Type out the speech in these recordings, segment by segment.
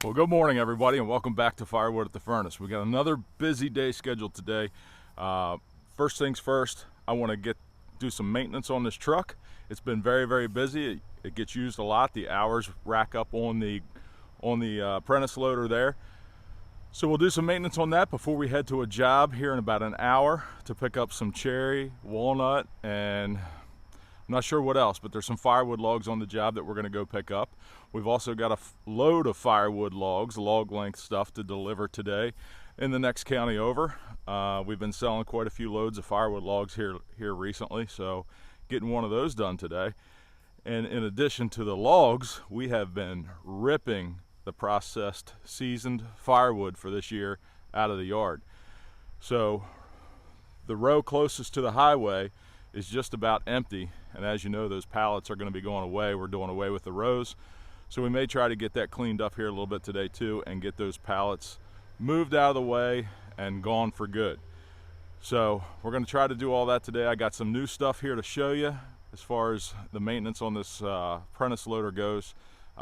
Well, good morning, everybody, and welcome back to Firewood at the Furnace. We got another busy day scheduled today. First things first, I want to do some maintenance on this truck. It's been very busy. It gets used a lot. The hours rack up on the apprentice loader there. So we'll do some maintenance on that before we head to a job here in about an hour to pick up some cherry, walnut, and I'm not sure what else, but there's some firewood logs on the job that we're going to go pick up. We've also got a load of firewood logs, log length stuff to deliver today in the next county over. We've been selling quite a few loads of firewood logs here recently, so getting one of those done today. And in addition to the logs, we have been ripping the processed seasoned firewood for this year out of the yard. So the row closest to the highway is just about empty, and as you know, those pallets are going to be going away. We're doing away with the rows, so we may try to get that cleaned up here a little bit today too and get those pallets moved out of the way and gone for good. So we're going to try to do all that today. I got some new stuff here to show you as far as the maintenance on this apprentice loader goes.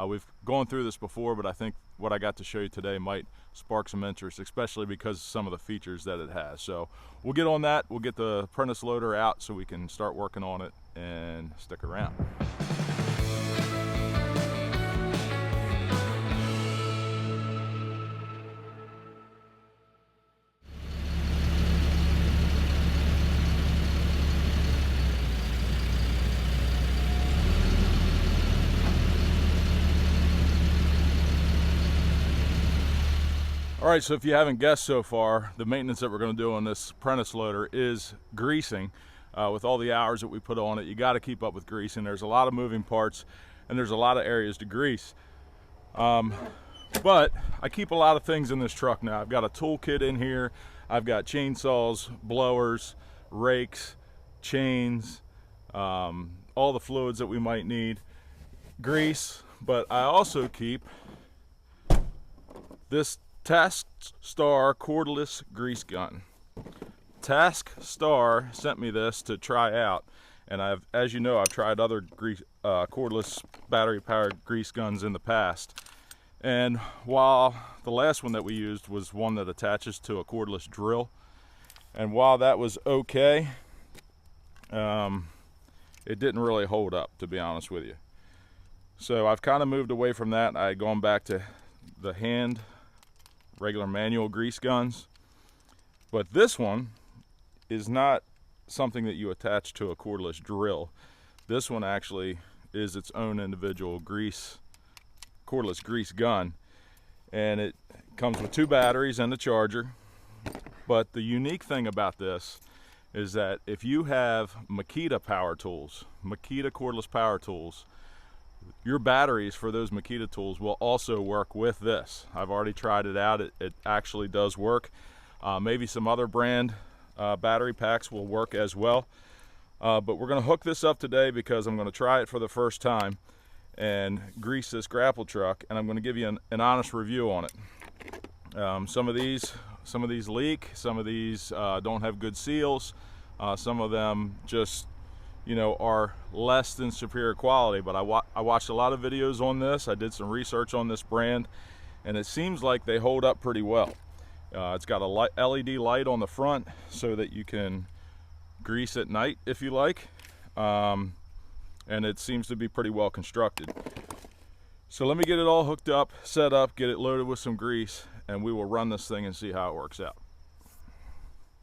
We've gone through this before, but I think what I got to show you today might spark some interest, especially because of some of the features that it has. So we'll get on that. We'll get the apprentice loader out so we can start working on it, and stick around. All right, so if you haven't guessed so far, the maintenance that we're going to do on this apprentice loader is greasing. With all the hours that we put on it, you got to keep up with greasing. There's a lot of moving parts and there's a lot of areas to grease. But I keep a lot of things in this truck now. I've got a toolkit in here. I've got chainsaws, blowers, rakes, chains, all the fluids that we might need, grease, but I also keep this TaskStar cordless grease gun. TaskStar sent me this to try out, and as you know, I've tried other cordless battery-powered grease guns in the past. And while the last one that we used was one that attaches to a cordless drill, and while that was okay, it didn't really hold up, to be honest with you. So I've kind of moved away from that. I've gone back to the regular manual grease guns, but this one is not something that you attach to a cordless drill. This one actually is its own individual cordless grease gun, and it comes with 2 batteries and a charger. But the unique thing about this is that if you have Makita power tools, Makita cordless power tools, your batteries for those Makita tools will also work with this. I've already tried it out. It actually does work. Maybe some other brand battery packs will work as well. But we're going to hook this up today because I'm going to try it for the first time and grease this grapple truck, and I'm going to give you an honest review on it. Some of these leak, some of these don't have good seals, some of them just are less than superior quality. But I watched a lot of videos on this. I did some research on this brand, and it seems like they hold up pretty well. It's got a LED light on the front so that you can grease at night if you like, and it seems to be pretty well constructed. So let me get it all hooked up, set up, get it loaded with some grease, and we will run this thing and see how it works out.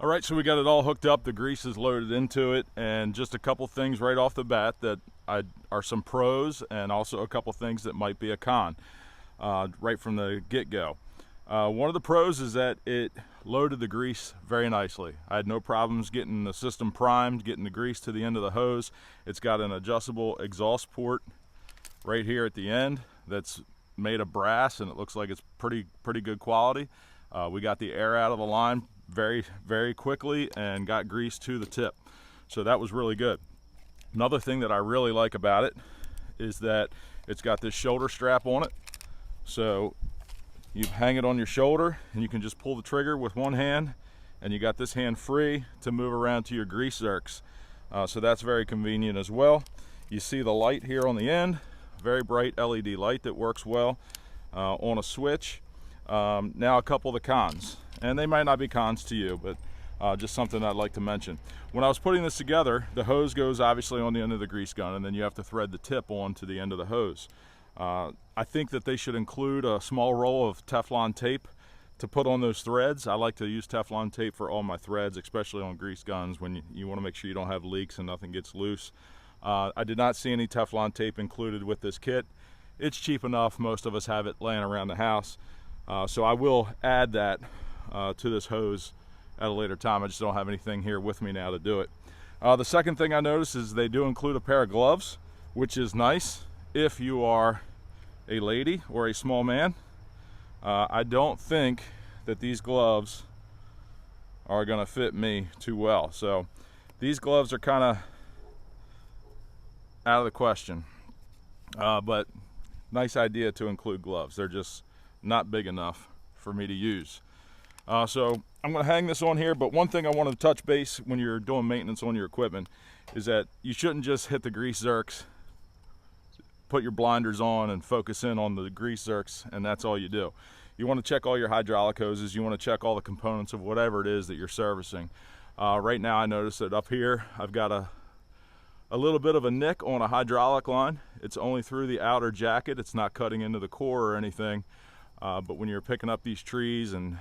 All right, so we got it all hooked up, the grease is loaded into it, and just a couple things right off the bat that are some pros, and also a couple things that might be a con right from the get-go. One of the pros is that it loaded the grease very nicely. I had no problems getting the system primed, getting the grease to the end of the hose. It's got an adjustable exhaust port right here at the end that's made of brass, and it looks like it's pretty good quality. We got the air out of the line very quickly and got grease to the tip, so that was really good. Another thing that I really like about it is that it's got this shoulder strap on it, so you hang it on your shoulder and you can just pull the trigger with one hand, and you got this hand free to move around to your grease zerks. So that's very convenient as well. You see the light here on the end, very bright LED light that works well. on a switch. Now a couple of the cons, and they might not be cons to you, but just something I'd like to mention. When I was putting this together, the hose goes obviously on the end of the grease gun, and then you have to thread the tip on to the end of the hose. I think that they should include a small roll of Teflon tape to put on those threads. I like to use Teflon tape for all my threads, especially on grease guns when you want to make sure you don't have leaks and nothing gets loose. I did not see any Teflon tape included with this kit. It's cheap enough, most of us have it laying around the house. So I will add that to this hose at a later time. I just don't have anything here with me now to do it. The second thing I noticed is they do include a pair of gloves, which is nice if you are a lady or a small man. I don't think that these gloves are gonna fit me too well. So these gloves are kind of out of the question. But nice idea to include gloves. They're just not big enough for me to use. So I'm gonna hang this on here, but one thing I want to touch base when you're doing maintenance on your equipment is that you shouldn't just hit the grease zerks, put your blinders on and focus in on the grease zerks, and that's all you do. You want to check all your hydraulic hoses, you want to check all the components of whatever it is that you're servicing. Right now I noticed that up here I've got a little bit of a nick on a hydraulic line. It's only through the outer jacket, it's not cutting into the core or anything. But when you're picking up these trees and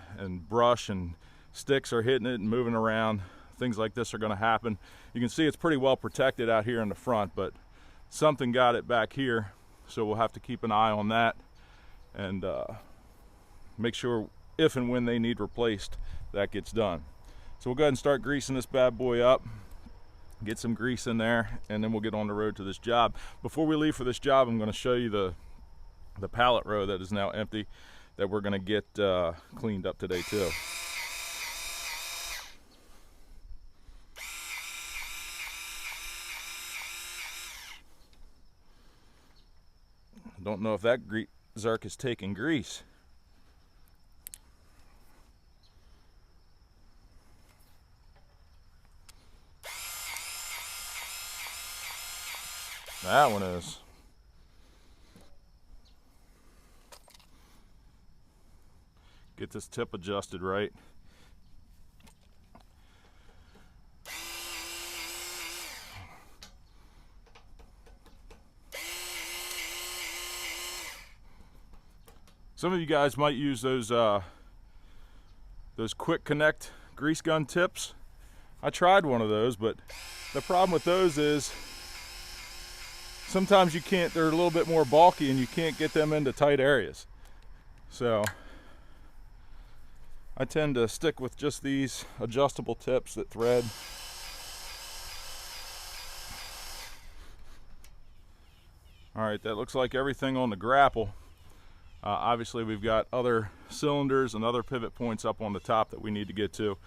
brush and sticks are hitting it and moving around, things like this are going to happen. You can see it's pretty well protected out here in the front, but something got it back here, so we'll have to keep an eye on that and make sure if and when they need replaced, that gets done. So we'll go ahead and start greasing this bad boy up, get some grease in there, and then we'll get on the road to this job. Before we leave for this job, I'm going to show you the pallet row that is now empty that we're going to get cleaned up today too. Don't know if that zerk is taking grease. That one is. Get this tip adjusted right. Some of you guys might use those quick connect grease gun tips. I tried one of those, but the problem with those is sometimes you can't, they're a little bit more bulky and you can't get them into tight areas. So I tend to stick with just these adjustable tips that thread. All right, that looks like everything on the grapple. Obviously we've got other cylinders and other pivot points up on the top that we need to get to.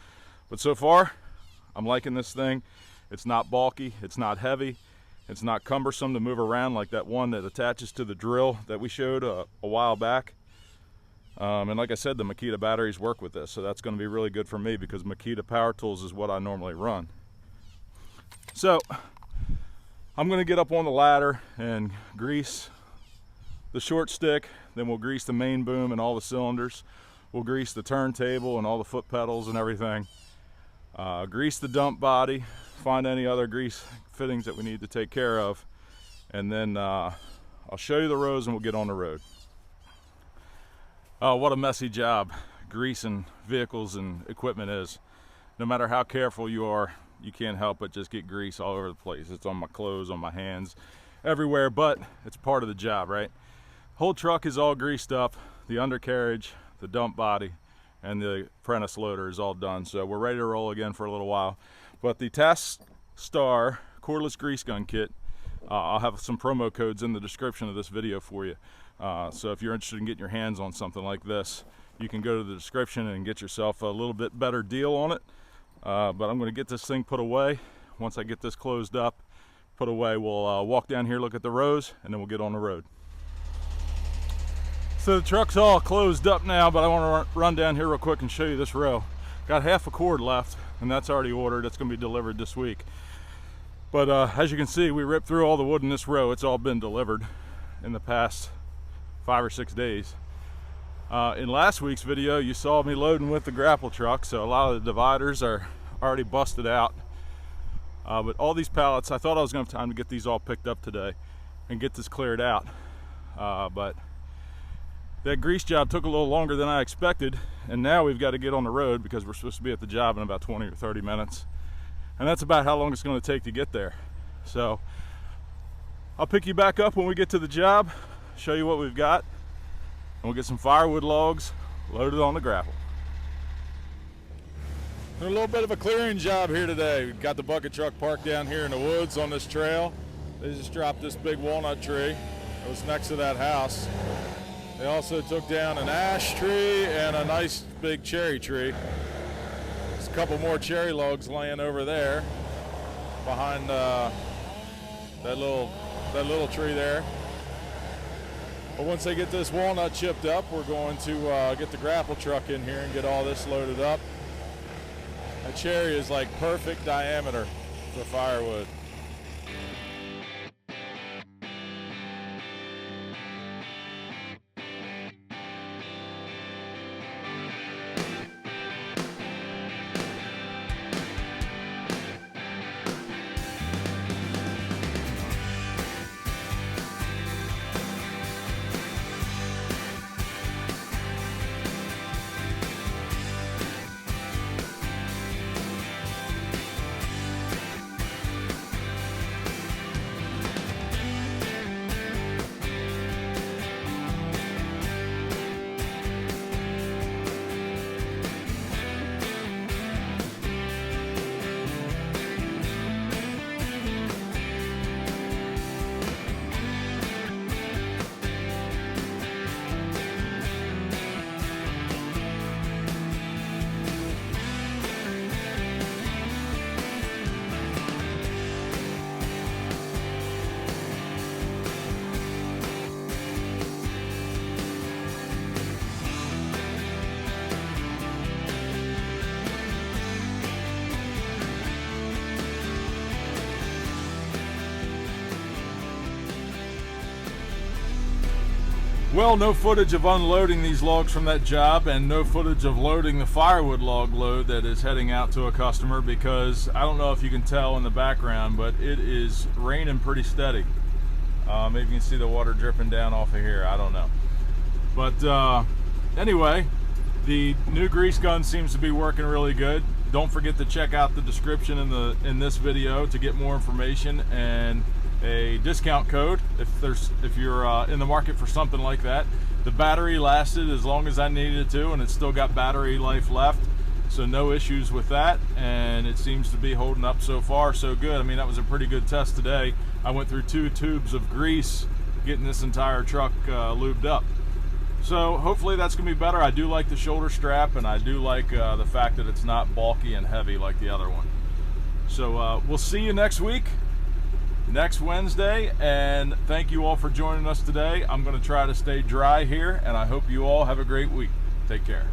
But so far, I'm liking this thing. It's not bulky, it's not heavy, it's not cumbersome to move around like that one that attaches to the drill that we showed a while back. And like I said, the Makita batteries work with this, so that's going to be really good for me because Makita power tools is what I normally run. So I'm going to get up on the ladder and grease the short stick, then we'll grease the main boom and all the cylinders. We'll grease the turntable and all the foot pedals and everything. Grease the dump body, find any other grease fittings that we need to take care of, and then I'll show you the rows and we'll get on the road. Oh, what a messy job greasing vehicles and equipment is. No matter how careful you are, you can't help but just get grease all over the place. It's on my clothes, on my hands, everywhere, but it's part of the job, right? Whole truck is all greased up, the undercarriage, the dump body, and the apprentice loader is all done. So we're ready to roll again for a little while. But the TaskStar cordless grease gun kit, I'll have some promo codes in the description of this video for you. So if you're interested in getting your hands on something like this, you can go to the description and get yourself a little bit better deal on it. But I'm going to get this thing put away. Once I get this closed up, put away, we'll walk down here, look at the rows, and then we'll get on the road. So the truck's all closed up now, but I want to run down here real quick and show you this row. Got half a cord left, and that's already ordered. It's going to be delivered this week. But as you can see, we ripped through all the wood in this row. It's all been delivered in the past 5 or 6 days. In last week's video, you saw me loading with the grapple truck, so a lot of the dividers are already busted out. But all these pallets, I thought I was going to have time to get these all picked up today and get this cleared out. But that grease job took a little longer than I expected, and now we've got to get on the road because we're supposed to be at the job in about 20 or 30 minutes. And that's about how long it's going to take to get there. So I'll pick you back up when we get to the job, show you what we've got, and we'll get some firewood logs loaded on the grapple. A little bit of a clearing job here today. We've got the bucket truck parked down here in the woods on this trail. They just dropped this big walnut tree that was next to that house. They also took down an ash tree and a nice big cherry tree. There's a couple more cherry logs laying over there behind that little tree there. But once they get this walnut chipped up, we're going to get the grapple truck in here and get all this loaded up. That cherry is like perfect diameter for firewood. Well, no footage of unloading these logs from that job, and no footage of loading the firewood log load that is heading out to a customer, because I don't know if you can tell in the background, but it is raining pretty steady. Maybe you can see the water dripping down off of here, I don't know. But anyway, the new grease gun seems to be working really good. Don't forget to check out the description in this video to get more information and a discount code if you're in the market for something like that. The battery lasted as long as I needed it to, and it's still got battery life left, so no issues with that, and it seems to be holding up so far so good. I mean, that was a pretty good test today. I went through 2 tubes of grease getting this entire truck lubed up, so hopefully that's gonna be better. I do like the shoulder strap, and I do like the fact that it's not bulky and heavy like the other one. So we'll see you next week, next Wednesday, and thank you all for joining us today. I'm going to try to stay dry here, and I hope you all have a great week. Take care.